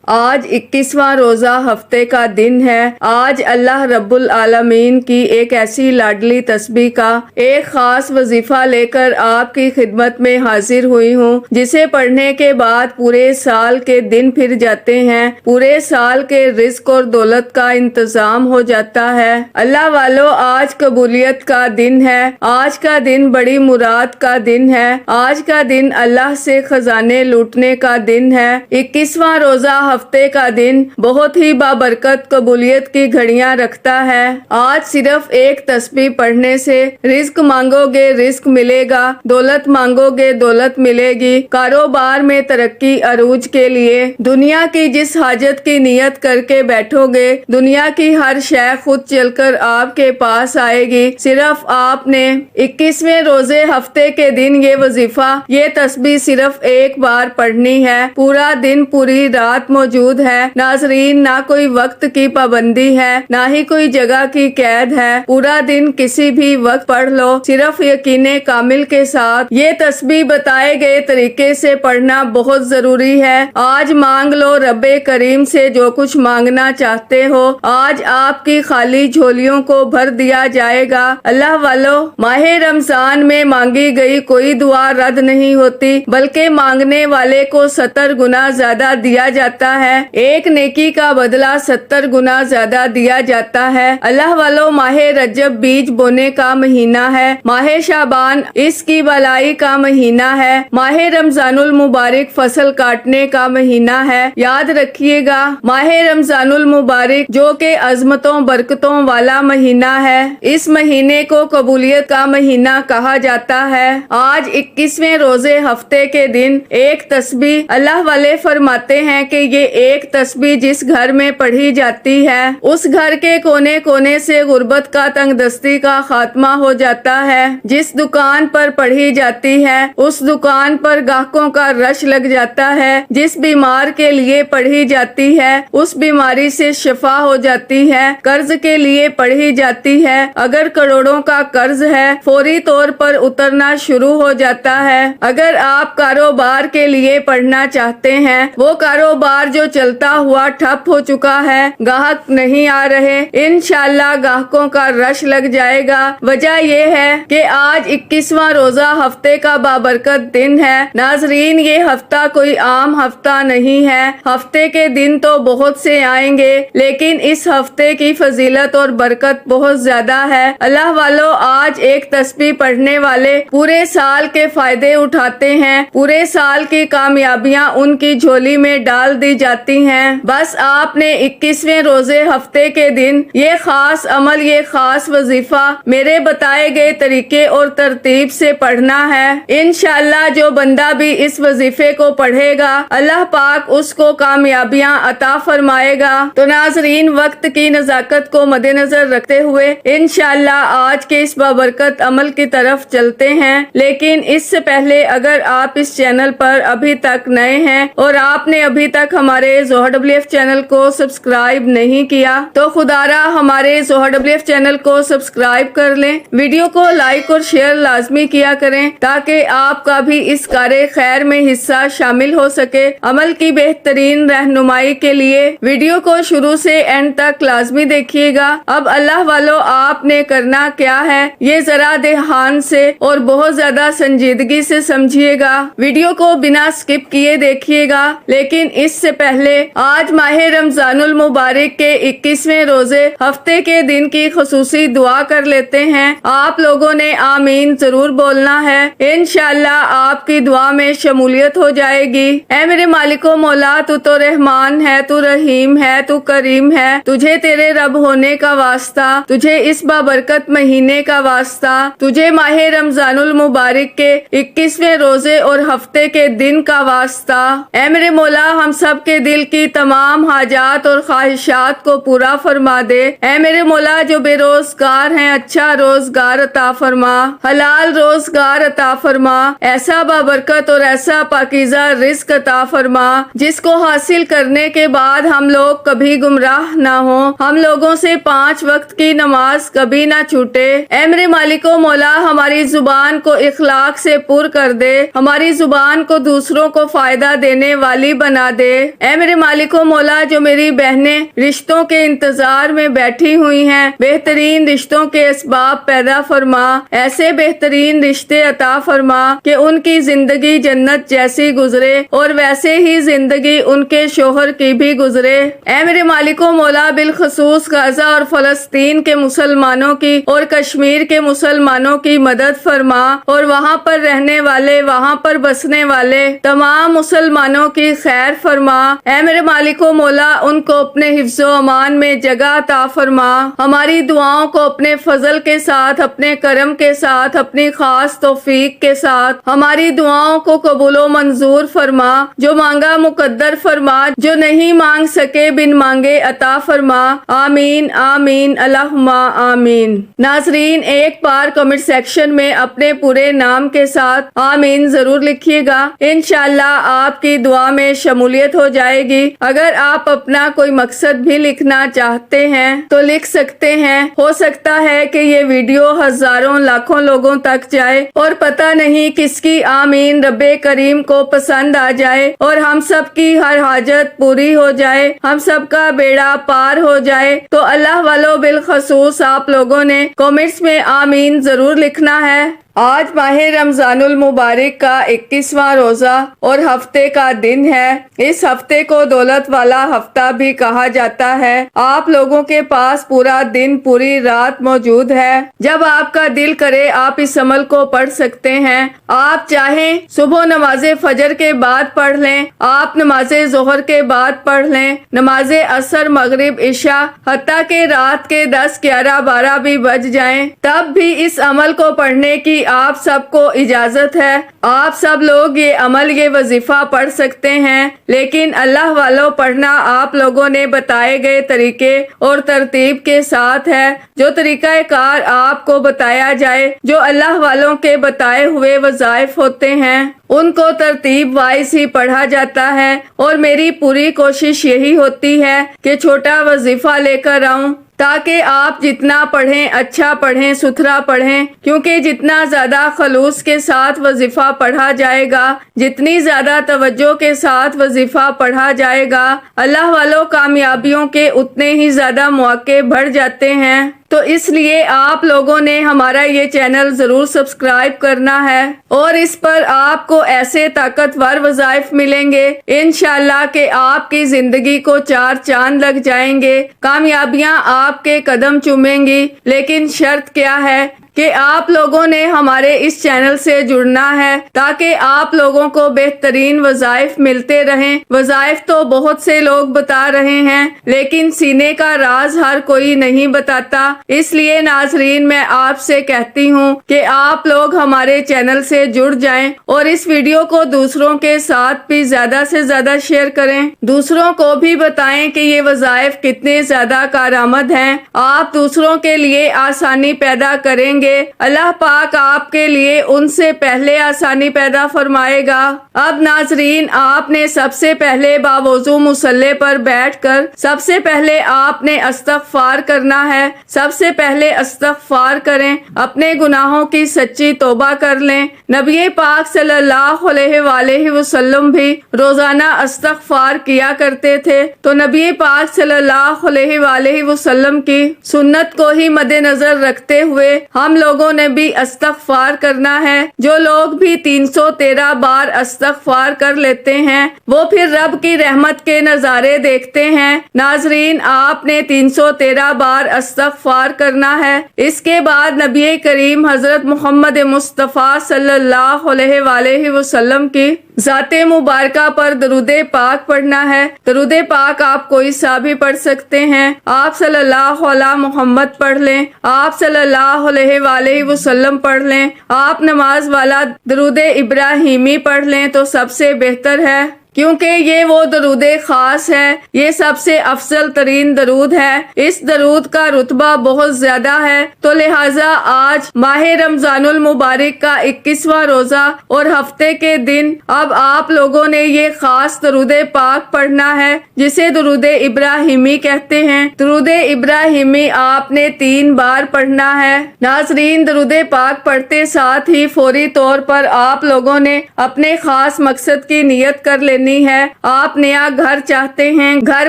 آج 21واں روزہ ہفتے کا دن ہے۔ آج اللہ رب العالمین کی ایک ایسی لاڈلی تسبیح کا ایک خاص وظیفہ لے کر آپ کی خدمت میں حاضر ہوئی ہوں، جسے پڑھنے کے بعد پورے سال کے دن پھر جاتے ہیں، پورے سال کے رزق اور دولت کا انتظام ہو جاتا ہے۔ اللہ والو، آج قبولیت کا دن ہے، آج کا دن بڑی مراد کا دن ہے، آج کا دن اللہ سے خزانے لوٹنے کا دن ہے۔ 21واں روزہ ہفتے کا دن بہت ہی بابرکت قبولیت کی گھڑیاں رکھتا ہے۔ آج صرف ایک تسبیح پڑھنے سے رزق مانگو گے رزق ملے گا، دولت مانگو گے دولت ملے گی، کاروبار میں ترقی عروج کے لیے دنیا کی جس حاجت کی نیت کر کے بیٹھو گے، دنیا کی ہر شے خود چل کر آپ کے پاس آئے گی۔ صرف آپ نے 21ویں روزے ہفتے کے دن یہ وظیفہ، یہ تسبیح صرف ایک بار پڑھنی ہے۔ پورا دن پوری رات موجود ہے۔ ناظرین، نہ کوئی وقت کی پابندی ہے، نہ ہی کوئی جگہ کی قید ہے، پورا دن کسی بھی وقت پڑھ لو، صرف یقین کامل کے ساتھ۔ یہ تسبیح بتائے گئے طریقے سے پڑھنا بہت ضروری ہے۔ آج مانگ لو رب کریم سے جو کچھ مانگنا چاہتے ہو، آج آپ کی خالی جھولیوں کو بھر دیا جائے گا۔ اللہ والو، ماہ رمضان میں مانگی گئی کوئی دعا رد نہیں ہوتی، بلکہ مانگنے والے کو 70 گنا زیادہ دیا جاتا ہے، ایک نیکی کا بدلہ 70 گنا زیادہ دیا جاتا ہے۔ اللہ والو، ماہ رجب بیج بونے کا مہینہ ہے، ماہ شعبان اس کی بالائی کا مہینہ ہے، ماہ رمضان المبارک فصل کاٹنے کا مہینہ ہے۔ یاد رکھیے گا، ماہ رمضان المبارک جو کہ عظمتوں برکتوں والا مہینہ ہے، اس مہینے کو قبولیت کا مہینہ کہا جاتا ہے۔ آج 21ویں روزے ہفتے کے دن ایک تسبیح، اللہ والے فرماتے ہیں کہ یہ ایک تسبیح جس گھر میں پڑھی جاتی ہے، اس گھر کے کونے کونے سے غربت کا تنگ دستی کا خاتمہ ہو جاتا ہے۔ جس دکان پر پڑھی جاتی ہے، اس دکان پر گاہکوں کا رش لگ جاتا ہے۔ جس بیمار کے لیے پڑھی جاتی ہے، اس بیماری سے شفا ہو جاتی ہے۔ قرض کے لیے پڑھی جاتی ہے، اگر کروڑوں کا قرض ہے، فوری طور پر اترنا شروع ہو جاتا ہے۔ اگر آپ کاروبار کے لیے پڑھنا چاہتے ہیں، وہ کاروبار جو چلتا ہوا ٹھپ ہو چکا ہے، گاہک نہیں آ رہے، انشاءاللہ گاہکوں کا رش لگ جائے گا۔ وجہ یہ ہے کہ آج 21واں روزہ ہفتے کا بابرکت دن ہے۔ ناظرین، یہ ہفتہ کوئی عام ہفتہ نہیں ہے، ہفتے کے دن تو بہت سے آئیں گے، لیکن اس ہفتے کی فضیلت اور برکت بہت زیادہ ہے۔ اللہ والو، آج ایک تسبیح پڑھنے والے پورے سال کے فائدے اٹھاتے ہیں، پورے سال کی کامیابیاں ان کی جھولی میں ڈال دی جاتی ہیں۔ بس آپ نے 21ویں روزے ہفتے کے دن یہ خاص عمل، یہ خاص وظیفہ میرے بتائے گئے طریقے اور ترتیب سے پڑھنا ہے۔ انشاءاللہ جو بندہ بھی اس وظیفے کو پڑھے گا، اللہ پاک اس کو کامیابیاں عطا فرمائے گا۔ تو ناظرین، وقت کی نزاکت کو مد نظر رکھتے ہوئے انشاءاللہ آج کے اس بابرکت عمل کی طرف چلتے ہیں۔ لیکن اس سے پہلے اگر آپ اس چینل پر ابھی تک نئے ہیں اور آپ نے ابھی تک ہمارے ZoHerWF چینل کو سبسکرائب نہیں کیا، تو خدا را ہمارے ZoHerWF چینل کو سبسکرائب کر لیں، ویڈیو کو لائک اور شیئر لازمی کیا کریں تاکہ آپ کا بھی اس کار خیر میں حصہ شامل ہو سکے۔ عمل کی بہترین رہنمائی کے لیے ویڈیو کو شروع سے اینڈ تک لازمی دیکھیے گا۔ اب اللہ والو، آپ نے کرنا کیا ہے، یہ ذرا دھیان سے اور بہت زیادہ سنجیدگی سے سمجھیے گا، ویڈیو کو بنا سکپ کیے دیکھیے گا۔ لیکن اس سے پہلے آج ماہ رمضان المبارک کے 21ویں روزے ہفتے کے دن کی خصوصی دعا کر لیتے ہیں۔ آپ لوگوں نے آمین ضرور بولنا ہے، انشاءاللہ آپ کی دعا میں شمولیت ہو جائے گی۔ اے میرے مالک و مولا، تو رحمان ہے، تو رحیم ہے، تو کریم ہے، تجھے تیرے رب ہونے کا واسطہ، تجھے اس بابرکت مہینے کا واسطہ، تجھے ماہ رمضان المبارک کے 21ویں روزے اور ہفتے کے دن کا واسطہ۔ اے میرے مولا، ہم سب کے دل کی تمام حاجات اور خواہشات کو پورا فرما دے۔ اے میرے مولا، جو بے روزگار ہیں، اچھا روزگار عطا فرما، حلال روزگار عطا فرما، ایسا بابرکت اور ایسا پاکیزہ رزق عطا فرما جس کو حاصل کرنے کے بعد ہم لوگ کبھی گمراہ نہ ہوں، ہم لوگوں سے 5 وقت کی نماز کبھی نہ چھوٹے۔ اے میرے مالک و مولا، ہماری زبان کو اخلاق سے پر کر دے، ہماری زبان کو دوسروں کو فائدہ دینے والی بنا دے۔ اے میرے مالک و مولا، جو میری بہنیں رشتوں کے انتظار میں بیٹھی ہوئی ہیں، بہترین رشتوں کے اسباب پیدا فرما، ایسے بہترین رشتے عطا فرما کہ ان کی زندگی جنت جیسی گزرے اور ویسے ہی زندگی ان کے شوہر کی بھی گزرے۔ اے میرے مالک و مولا، بالخصوص غزہ اور فلسطین کے مسلمانوں کی اور کشمیر کے مسلمانوں کی مدد فرما، اور وہاں پر رہنے والے، وہاں پر بسنے والے تمام مسلمانوں کی خیر فرما۔ اے میرے مالک و مولا، ان کو اپنے حفظ و امان میں جگہ عطا فرما، ہماری دعاؤں کو اپنے فضل کے ساتھ، اپنے کرم کے ساتھ، اپنی خاص توفیق کے ساتھ ہماری دعاؤں کو قبول و منظور فرما، جو مانگا مقدر فرما، جو نہیں مانگ سکے بن مانگے عطا فرما۔ آمین آمین اللہم آمین۔ ناظرین، ایک بار کمنٹ سیکشن میں اپنے پورے نام کے ساتھ آمین ضرور لکھیے گا، انشاءاللہ آپ کی دعا میں شمولیت ہو جائے گی۔ اگر آپ اپنا کوئی مقصد بھی لکھنا چاہتے ہیں تو لکھ سکتے ہیں، ہو سکتا ہے کہ یہ ویڈیو ہزاروں لاکھوں لوگوں تک جائے اور پتہ نہیں کس کی آمین رب کریم کو پسند آ جائے اور ہم سب کی ہر حاجت پوری ہو جائے، ہم سب کا بیڑا پار ہو جائے۔ تو اللہ والو، بالخصوص آپ لوگوں نے کمنٹس میں آمین ضرور لکھنا ہے۔ آج ماہ رمضان المبارک کا 21واں روزہ اور ہفتے کا دن ہے۔ اس ہفتے کو دولت والا ہفتہ بھی کہا جاتا ہے۔ آپ لوگوں کے پاس پورا دن، پوری رات موجود ہے۔ جب آپ کا دل کرے آپ اس عمل کو پڑھ سکتے ہیں۔ آپ چاہیں صبح نماز فجر کے بعد پڑھ لیں، آپ نماز ظہر کے بعد پڑھ لیں، نماز عصر، مغرب، عشاء، حتیٰ کہ رات کے 10، 11، 12 بھی بج جائیں، تب بھی اس عمل کو پڑھنے کی آپ سب کو اجازت ہے۔ آپ سب لوگ یہ عمل، یہ وظیفہ پڑھ سکتے ہیں، لیکن اللہ والوں پڑھنا آپ لوگوں نے بتائے گئے طریقے اور ترتیب کے ساتھ ہے۔ جو طریقہ کار آپ کو بتایا جائے، جو اللہ والوں کے بتائے ہوئے وظائف ہوتے ہیں، ان کو ترتیب وائز ہی پڑھا جاتا ہے، اور میری پوری کوشش یہی ہوتی ہے کہ چھوٹا وظیفہ لے کر آؤں تاکہ آپ جتنا پڑھیں اچھا پڑھیں، ستھرا پڑھیں، کیونکہ جتنا زیادہ خلوص کے ساتھ وظیفہ پڑھا جائے گا، جتنی زیادہ توجہ کے ساتھ وظیفہ پڑھا جائے گا، اللہ والوں کامیابیوں کے اتنے ہی زیادہ مواقع بڑھ جاتے ہیں۔ تو اس لیے آپ لوگوں نے ہمارا یہ چینل ضرور سبسکرائب کرنا ہے، اور اس پر آپ کو ایسے طاقتور وظائف ملیں گے انشاءاللہ کہ آپ کی زندگی کو 4 چاند لگ جائیں گے، کامیابیاں آپ کے قدم چومیں گی۔ لیکن شرط کیا ہے کہ آپ لوگوں نے ہمارے اس چینل سے جڑنا ہے تاکہ آپ لوگوں کو بہترین وظائف ملتے رہیں۔ وظائف تو بہت سے لوگ بتا رہے ہیں، لیکن سینے کا راز ہر کوئی نہیں بتاتا۔ اس لیے ناظرین، میں آپ سے کہتی ہوں کہ آپ لوگ ہمارے چینل سے جڑ جائیں اور اس ویڈیو کو دوسروں کے ساتھ بھی زیادہ سے زیادہ شیئر کریں، دوسروں کو بھی بتائیں کہ یہ وظائف کتنے زیادہ کارآمد ہیں۔ آپ دوسروں کے لیے آسانی پیدا کریں گے، اللہ پاک آپ کے لیے ان سے پہلے آسانی پیدا فرمائے گا۔ اب ناظرین، آپ نے سب سے پہلے باوضو مصلی پر بیٹھ کر سب سے پہلے آپ نے استغفار کرنا ہے۔ سب سے پہلے استغفار کریں، اپنے گناہوں کی سچی توبہ کر لیں۔ نبی پاک صلی اللہ علیہ وآلہ وسلم بھی روزانہ استغفار کیا کرتے تھے، تو نبی پاک صلی اللہ علیہ وآلہ وسلم کی سنت کو ہی مد نظر رکھتے ہوئے ہم لوگوں نے بھی استغفار کرنا ہے۔ جو لوگ بھی 313 بار استغفار کر لیتے ہیں، وہ پھر رب کی رحمت کے نظارے دیکھتے ہیں۔ ناظرین، آپ نے 313 بار استغفار کرنا ہے۔ اس کے بعد نبی کریم حضرت محمد مصطفیٰ صلی اللہ علیہ وآلہ وسلم کی ذات مبارکہ پر درود پاک پڑھنا ہے۔ درود پاک آپ کوئی سا بھی پڑھ سکتے ہیں۔ آپ صلی اللہ علیہ محمد پڑھ لیں، آپ صلی اللہ علیہ وآلہ وسلم پڑھ لیں، آپ نماز والا درود ابراہیمی پڑھ لیں تو سب سے بہتر ہے، کیونکہ یہ وہ درود خاص ہے، یہ سب سے افضل ترین درود ہے۔ اس درود کا رتبہ بہت زیادہ ہے، تو لہٰذا آج ماہ رمضان المبارک کا 21واں روزہ اور ہفتے کے دن اب آپ لوگوں نے یہ خاص درود پاک پڑھنا ہے، جسے درود ابراہیمی کہتے ہیں۔ درود ابراہیمی آپ نے 3 بار پڑھنا ہے۔ ناظرین، درود پاک پڑھتے ساتھ ہی فوری طور پر آپ لوگوں نے اپنے خاص مقصد کی نیت کر لینی لینی ہے۔ آپ نیا گھر چاہتے ہیں، گھر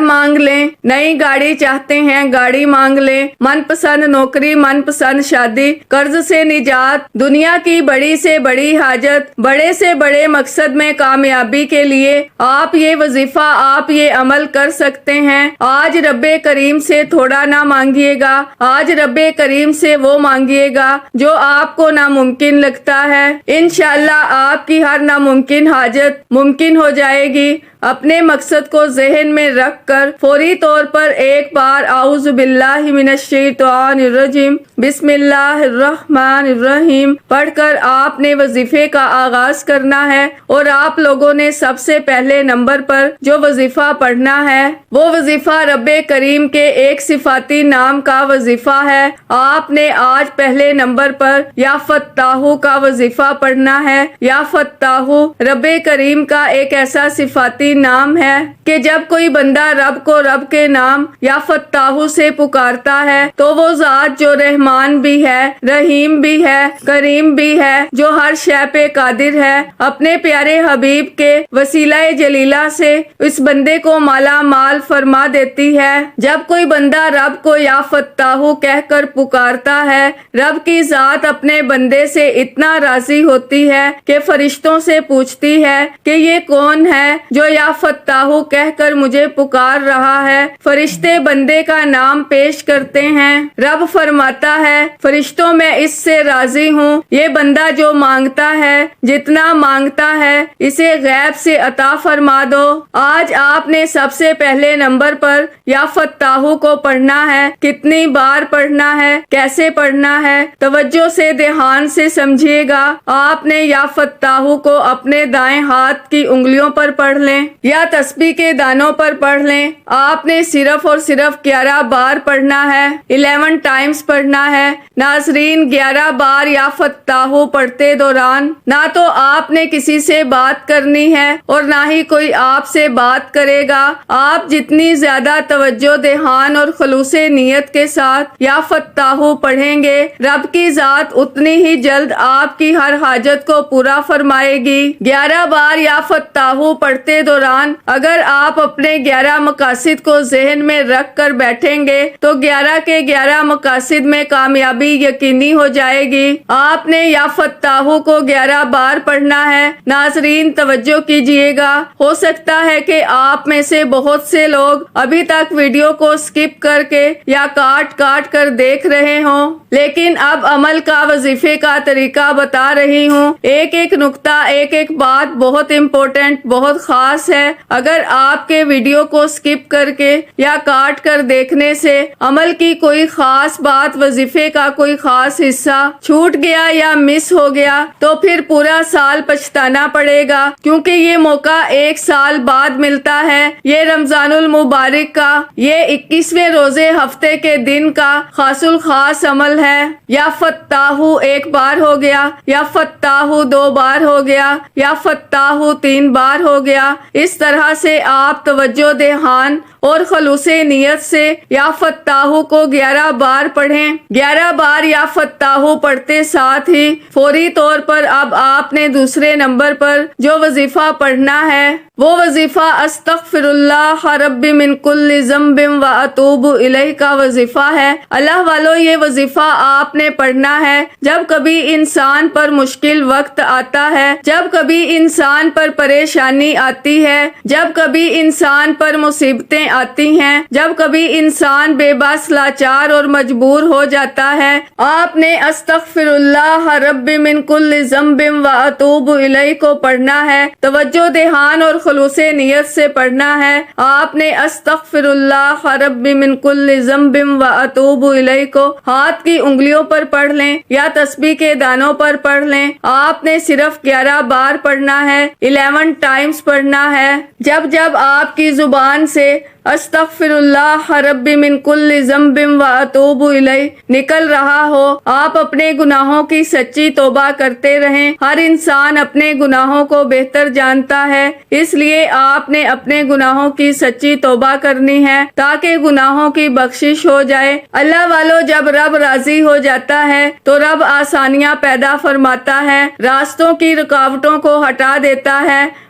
مانگ لیں۔ نئی گاڑی چاہتے ہیں، گاڑی مانگ لیں۔ من پسند نوکری، من پسند شادی، قرض سے نجات، دنیا کی بڑی سے بڑی حاجت، بڑے سے بڑے مقصد میں کامیابی کے لیے آپ یہ وظیفہ، آپ یہ عمل کر سکتے ہیں۔ آج رب کریم سے تھوڑا نہ مانگیے گا، آج رب کریم سے وہ مانگیے گا جو آپ کو ناممکن لگتا ہے۔ انشاءاللہ آپ کی ہر ناممکن حاجت ممکن ہو جائے گی۔ اپنے مقصد کو ذہن میں رکھ کر فوری طور پر ایک بار اعوذ باللہ من الشیطان الرجیم بسم اللہ الرحمن الرحیم پڑھ کر آپ نے وظیفے کا آغاز کرنا ہے۔ اور آپ لوگوں نے سب سے پہلے نمبر پر جو وظیفہ پڑھنا ہے وہ وظیفہ رب کریم کے ایک صفاتی نام کا وظیفہ ہے۔ آپ نے آج پہلے نمبر پر یا فتاح کا وظیفہ پڑھنا ہے۔ یا فتاح رب کریم کا ایک ایسا صفاتی نام ہے کہ جب کوئی بندہ رب کو رب کے نام یا فتاح سے پکارتا ہے تو وہ ذات جو رحمان بھی ہے، رحیم بھی ہے، کریم بھی ہے، جو ہر شے پہ قادر ہے، اپنے پیارے حبیب کے وسیلہ جلیلہ سے اس بندے کو مالا مال فرما دیتی ہے۔ جب کوئی بندہ رب کو یا فتاح کہہ کر پکارتا ہے، رب کی ذات اپنے بندے سے اتنا راضی ہوتی ہے کہ فرشتوں سے پوچھتی ہے کہ یہ کون ہے جو یا فتاح کہہ کر مجھے پکار رہا ہے۔ فرشتے بندے کا نام پیش کرتے ہیں، رب فرماتا ہے فرشتوں میں اس سے راضی ہوں، یہ بندہ جو مانگتا ہے، جتنا مانگتا ہے، اسے غیب سے عطا فرما دو۔ آج آپ نے سب سے پہلے نمبر پر یا فتاح کو پڑھنا ہے۔ کتنی بار پڑھنا ہے، کیسے پڑھنا ہے، توجہ سے دھیان سے سمجھیے گا۔ آپ نے یا فتاح کو اپنے دائیں ہاتھ کی انگلیوں پر پڑھ لیں یا تسبیح کے دانوں پر پڑھ لیں۔ آپ نے صرف اور صرف 11 بار پڑھنا ہے، 11 ٹائمز پڑھنا ہے۔ ناظرین، 11 بار یا فتاح پڑھتے دوران نہ تو آپ نے کسی سے بات کرنی ہے اور نہ ہی کوئی آپ سے بات کرے گا۔ آپ جتنی زیادہ توجہ، دھیان اور خلوص نیت کے ساتھ یا فتاح پڑھیں گے، رب کی ذات اتنی ہی جلد آپ کی ہر حاجت کو پورا فرمائے گی۔ 11 بار یا فتاح پڑھتے دوران اگر آپ اپنے 11 مقاصد کو ذہن میں رکھ کر بیٹھیں گے تو 11 کے 11 مقاصد میں کامیابی یقینی ہو جائے گی۔ آپ نے یا فتاح کو 11 بار پڑھنا ہے۔ ناظرین توجہ کیجیے گا، ہو سکتا ہے کہ آپ میں سے بہت سے لوگ ابھی تک ویڈیو کو سکپ کر کے یا کاٹ کاٹ کر دیکھ رہے ہوں، لیکن اب عمل کا وظیفے کا طریقہ بتا رہی ہوں۔ ایک ایک نقطہ، ایک ایک بات بہت امپورٹنٹ، بہت خاص ہے۔ اگر آپ کے ویڈیو کو سکپ کر کے یا کاٹ کر دیکھنے سے عمل کی کوئی خاص بات، وظیفے کا کوئی خاص حصہ چھوٹ گیا یا مس ہو گیا تو پھر پورا سال پچھتانا پڑے گا، کیونکہ یہ موقع 1 سال بعد ملتا ہے۔ یہ رمضان المبارک کا یہ 21ویں روزے ہفتے کے دن کا خاص الخاص عمل ہے۔ یا فتاح 1 بار ہو گیا، یا فتاح 2 بار ہو گیا، یا فتاح 3 بار ہو گیا۔ اس طرح سے آپ توجہ، دھیان اور خلوص نیت سے یا فتاح کو 11 بار پڑھیں۔ 11 بار یا فتاح پڑھتے ساتھ ہی فوری طور پر اب آپ نے دوسرے نمبر پر جو وظیفہ پڑھنا ہے وہ وظیفہ استغفر اللہ ربی من کل ذنب و اتوب الیہ کا وظیفہ ہے۔ اللہ والو، یہ وظیفہ آپ نے پڑھنا ہے جب کبھی انسان پر مشکل وقت آتا ہے، جب کبھی انسان پر پریشانی آتی ہے، جب کبھی انسان پر مصیبتیں آتی ہیں، جب کبھی انسان بے بس، لاچار اور مجبور ہو جاتا ہے، آپ نے استغفر اللہ ربی من کل ذنب و اتوب الیہ کو پڑھنا ہے۔ توجہ، دھیان اور خلوص نیت سے پڑھنا ہے۔ آپ نے استغفر اللہ ربی من کل ذنب و اتوب الیہ کو ہاتھ کی انگلیوں پر پڑھ لیں یا تسبیح کے دانوں پر پڑھ لیں۔ آپ نے صرف 11 بار پڑھنا ہے، 11 ٹائمز پڑھنا ہے۔ جب جب آپ کی زبان سے استغفر اللہ ربی من کل ذنب و اتوب الیہ نکل رہا ہو، آپ اپنے گناہوں کی سچی توبہ کرتے رہیں۔ ہر انسان اپنے گناہوں کو بہتر جانتا ہے، اس لیے آپ نے اپنے گناہوں کی سچی توبہ کرنی ہے تاکہ گناہوں کی بخشش ہو جائے۔ اللہ والو، جب رب راضی ہو جاتا ہے تو رب آسانیاں پیدا فرماتا ہے، راستوں کی رکاوٹوں کو ہٹا دیتا ہے،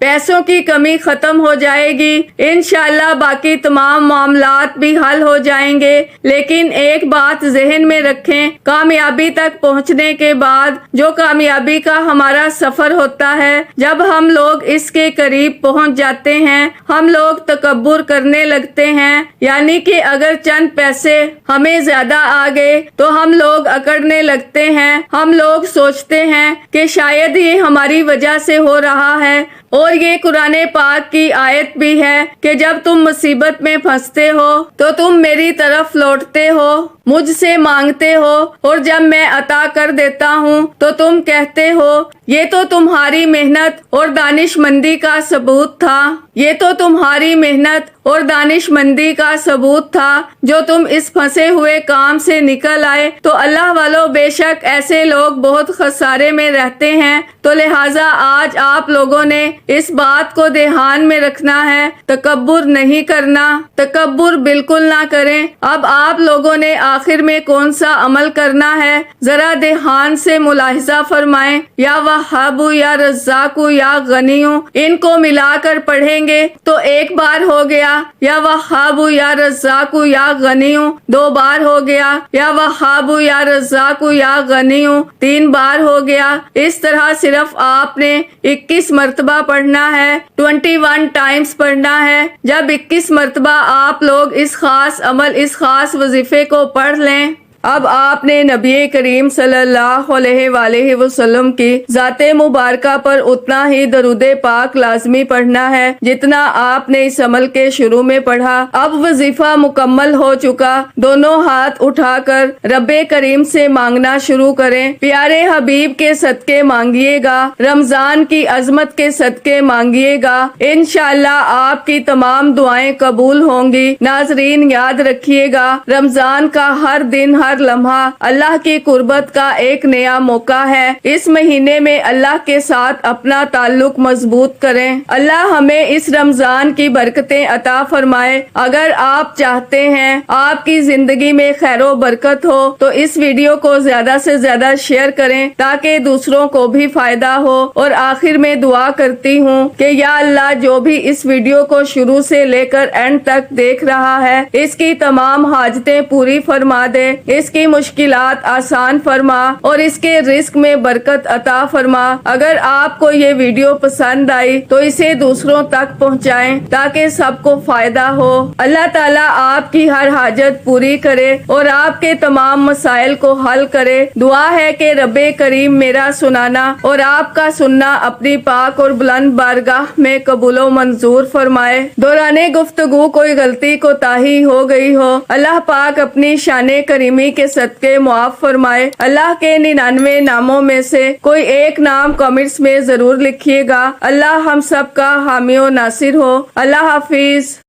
پیسوں کی کمی ختم ہو جائے گی، انشاءاللہ باقی تمام معاملات بھی حل ہو جائیں گے۔ لیکن ایک بات ذہن میں رکھیں، کامیابی تک پہنچنے کے بعد جو کامیابی کا ہمارا سفر ہوتا ہے، جب ہم لوگ اس کے قریب پہنچ جاتے ہیں، ہم لوگ تکبر کرنے لگتے ہیں، یعنی کہ اگر چند پیسے ہمیں زیادہ آ گئے تو ہم لوگ اکڑنے لگتے ہیں، ہم لوگ سوچتے ہیں کہ شاید یہ ہماری وجہ سے ہو رہا ہے۔ اور یہ قرآن پاک کی آیت بھی ہے کہ جب تم مصیبت میں پھنستے ہو تو تم میری طرف لوٹتے ہو، مجھ سے مانگتے ہو، اور جب میں عطا کر دیتا ہوں تو تم کہتے ہو یہ تو تمہاری محنت اور دانش مندی کا ثبوت تھا، یہ تو تمہاری محنت اور دانش مندی کا ثبوت تھا جو تم اس پھنسے ہوئے کام سے نکل آئے۔ تو اللہ والوں، بے شک ایسے لوگ بہت خسارے میں رہتے ہیں، تو لہٰذا آج آپ لوگوں نے اس بات کو دھیان میں رکھنا ہے، تکبر نہیں کرنا، تکبر بالکل نہ کریں۔ اب آپ لوگوں نے آخر میں کون سا عمل کرنا ہے ذرا دھیان سے ملاحظہ فرمائیں۔ یا وہاب یا رزاق یا غنی، ان کو ملا کر پڑھیں گے تو ایک بار ہو گیا، یا وہاب یا رزاق یا غنی 2 بار ہو گیا، یا وہاب یا رزاق یا غنی 3 بار ہو گیا۔ اس طرح صرف آپ نے 21 مرتبہ پڑھنا ہے، 21 ٹائمز پڑھنا ہے۔ جب 21 مرتبہ آپ لوگ اس خاص عمل، اس خاص وظیفے کو پڑھ لیں، اب آپ نے نبی کریم صلی اللہ علیہ وآلہ وسلم کی ذات مبارکہ پر اتنا ہی درود پاک لازمی پڑھنا ہے جتنا آپ نے اس عمل کے شروع میں پڑھا۔ اب وظیفہ مکمل ہو چکا، دونوں ہاتھ اٹھا کر رب کریم سے مانگنا شروع کریں۔ پیارے حبیب کے صدقے مانگیے گا، رمضان کی عظمت کے صدقے مانگیے گا، انشاءاللہ آپ کی تمام دعائیں قبول ہوں گی۔ ناظرین یاد رکھیے گا، رمضان کا ہر دن، ہر لمحہ اللہ کی قربت کا ایک نیا موقع ہے۔ اس مہینے میں اللہ کے ساتھ اپنا تعلق مضبوط کریں۔ اللہ ہمیں اس رمضان کی برکتیں عطا فرمائے۔ اگر آپ چاہتے ہیں آپ کی زندگی میں خیر و برکت ہو تو اس ویڈیو کو زیادہ سے زیادہ شیئر کریں تاکہ دوسروں کو بھی فائدہ ہو۔ اور آخر میں دعا کرتی ہوں کہ یا اللہ، جو بھی اس ویڈیو کو شروع سے لے کر اینڈ تک دیکھ رہا ہے، اس کی تمام حاجتیں پوری فرما دے، اس کی مشکلات آسان فرما اور اس کے رزق میں برکت عطا فرما۔ اگر آپ کو یہ ویڈیو پسند آئی تو اسے دوسروں تک پہنچائیں تاکہ سب کو فائدہ ہو۔ اللہ تعالیٰ آپ کی ہر حاجت پوری کرے اور آپ کے تمام مسائل کو حل کرے۔ دعا ہے کہ رب کریم میرا سنانا اور آپ کا سننا اپنی پاک اور بلند بارگاہ میں قبول و منظور فرمائے۔ دوران گفتگو کوئی غلطی کوتاہی ہو گئی ہو، اللہ پاک اپنی شان کریمی کے صدقے معاف فرمائے۔ اللہ کے 99 ناموں میں سے کوئی ایک نام کمنٹس میں ضرور لکھیے گا۔ اللہ ہم سب کا حامی و ناصر ہو۔ اللہ حافظ۔